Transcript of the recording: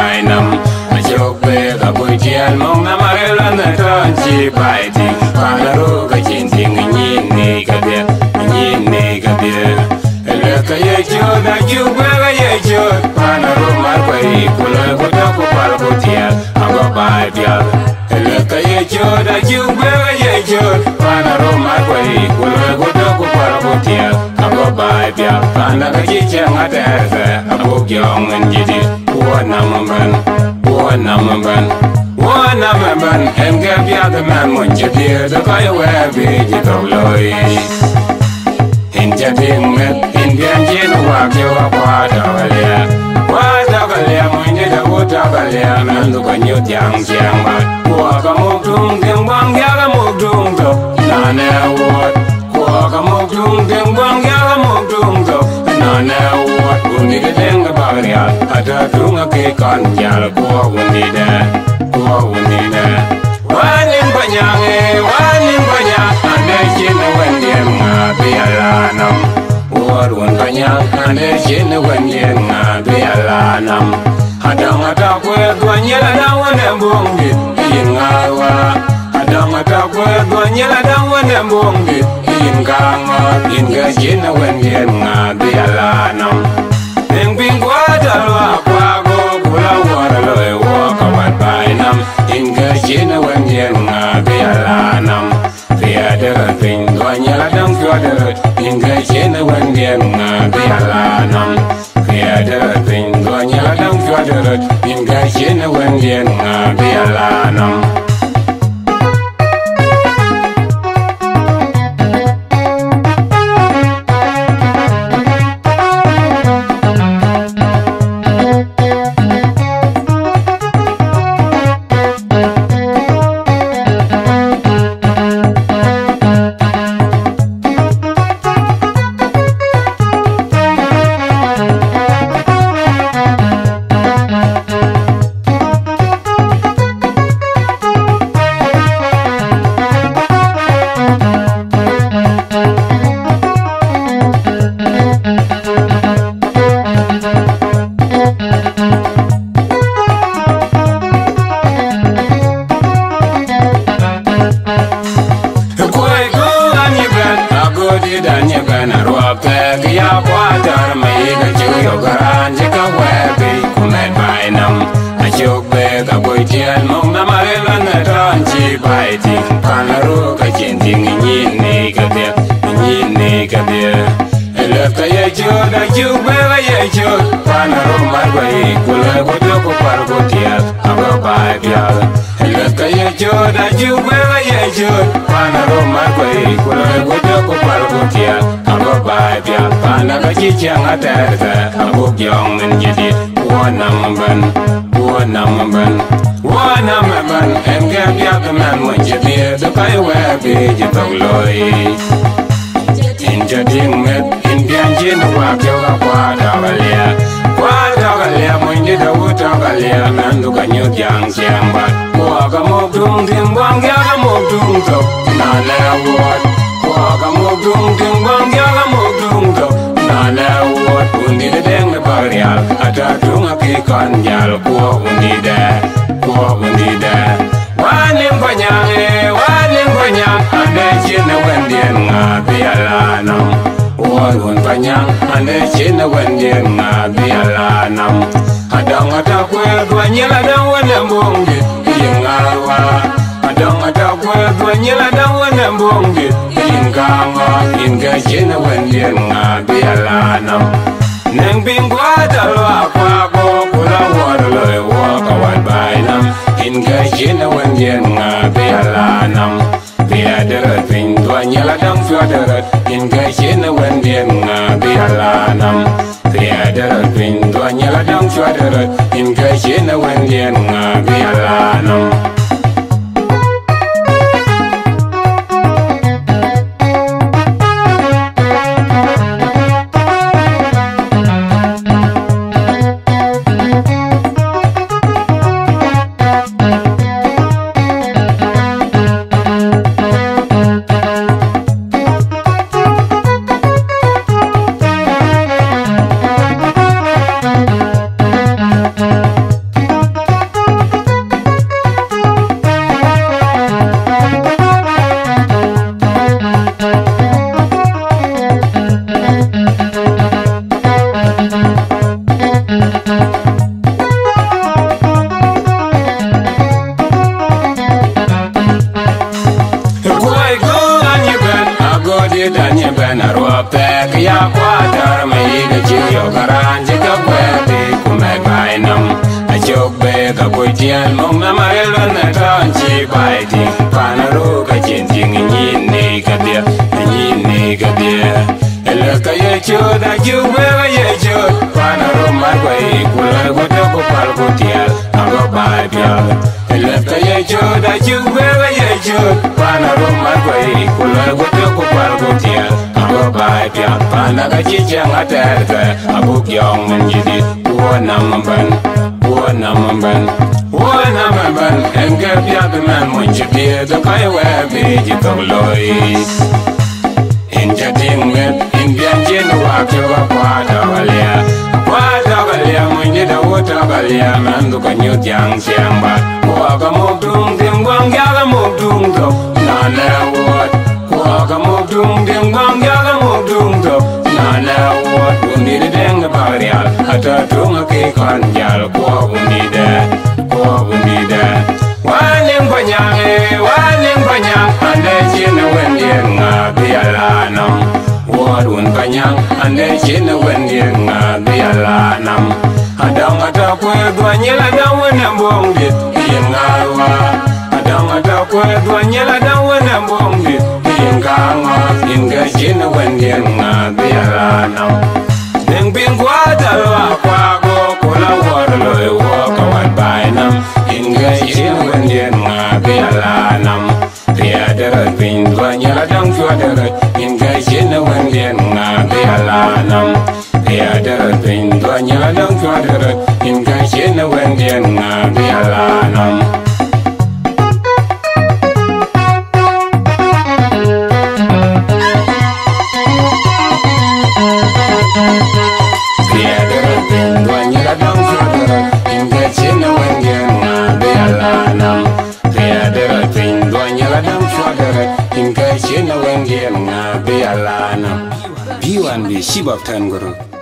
bainam achok be ka buitian mong na marela na tanchi baiti panaro ka chinting ni ka de le ka ye jo da ju be ka ye jo panaro mar bai kula ko ta ko par ko tia aba bai bia le ka ye jo da ju be ka ye jo panaro mar bai kula ko ta ko par ko tia aba bai bia pana ka ji chang ata sa abo gyong njidi wana mamban em ga bia the man mon jidi the kai we be ji to loi in jading met in bian jin wa kyo wa da ga le mon ji da wo da ga le man du ka nyu tiang chiang ba wa ka mo tung tiang bang ya ga mo tung to na ne wo wa ka mo tung tiang bang ya ga mo tung to na ne wo undi de deng ba ria ada tung ke kan ya ko undi de wanin banyang ane jin wendien nga bialanam warun banyang ane jin wendien nga bialanam hadang ata kwe dwanyela na wane mbongi ingawa hadang ata kwe dwanyela na wane mbongi ingawa inga jin wendien nga bialanam nengpingwa dalwa kwago kula waraloy wakawan bainam inga jina wendien nga bialanam biadarat ping dwanyala dang biadarat inga jina wendien nga bialanam biadarat ping dwanyala dang biadarat inga jina wendien nga bialanam Chang ata abo gyong njidi wana mamban em ga bia the man mon jidi the kai we be ji to loi in jading met in bian jin wa kyo wa da ga le mon ji da wo ta ga le man du ka nyu jang chiang ba wa ga mo tung tim bang ga mo tung to na le wo wa ga mo tung tim bang ga mo tung to na le wo undi de deng me barial ata tunga ki kan jal ko undi de wanin banyang ane jin wendien nga bialanam warun banyang ane jin wendien nga bialanam adang ata kwe dwanyela dang wane mbongi ingawa adang ata kwe dwanyela dang wane mbongi ingawa inga jin wendien nga bialanam neng pingwa dalwa kwago kula warloy wakawan bainam inga jina wendien nga bialanam biadarat ping dwanyala dang biadarat inga jina wendien nga bialanam biadarat ping dwanyala dang biadarat inga jina wendien nga bialanam be ka ko tian mong na mai lan na tan chi bai ti pa na ro ka chin ting ni ka dia ele ka ye chu da chu be ye chu pa na ro ma ko i ku la ko to ko pal ko tian anga bai pya ele ka ye chu da chu be ye chu pa na ro ma ko i ku la ko to ko pal ko tian anga bai pya pa na ka chi chang atar ka abu kyong man ji di wo nam ban enke pya be man mon ji be da kai we be ji to loi in ja ding met in bian jin wa ke wa kwa da galia mon ji da wo ta galia man du ka nyu tiang siang ba wa ka mo tung tim gwang ya ga mo tung to na le wo wa ka mo tung tim gwang ya ga mo tung to na le wo undi de deng ba ria ata tung ke kan jal ko undi de waning banyang ande chin wen yen nga biala nam wadun banyang ande chin wen yen nga biala nam adang ata ko dwanyela dawen bong dit yen nga wa adang ata ko dwanyela dawen bong dit yen nga nga inga chin wen yen nga biala nam neng bin kwa dalwa kwa go kola war loy wa kawan bainam inga chin wen yen nga biala nam ria dera bin dwanyela dang chwa dera inga chin wen yen nga biala nam ria dera bin dwanyela dang chwa dera inga chin wen yen nga biala nam B1B Shibab Tangoro.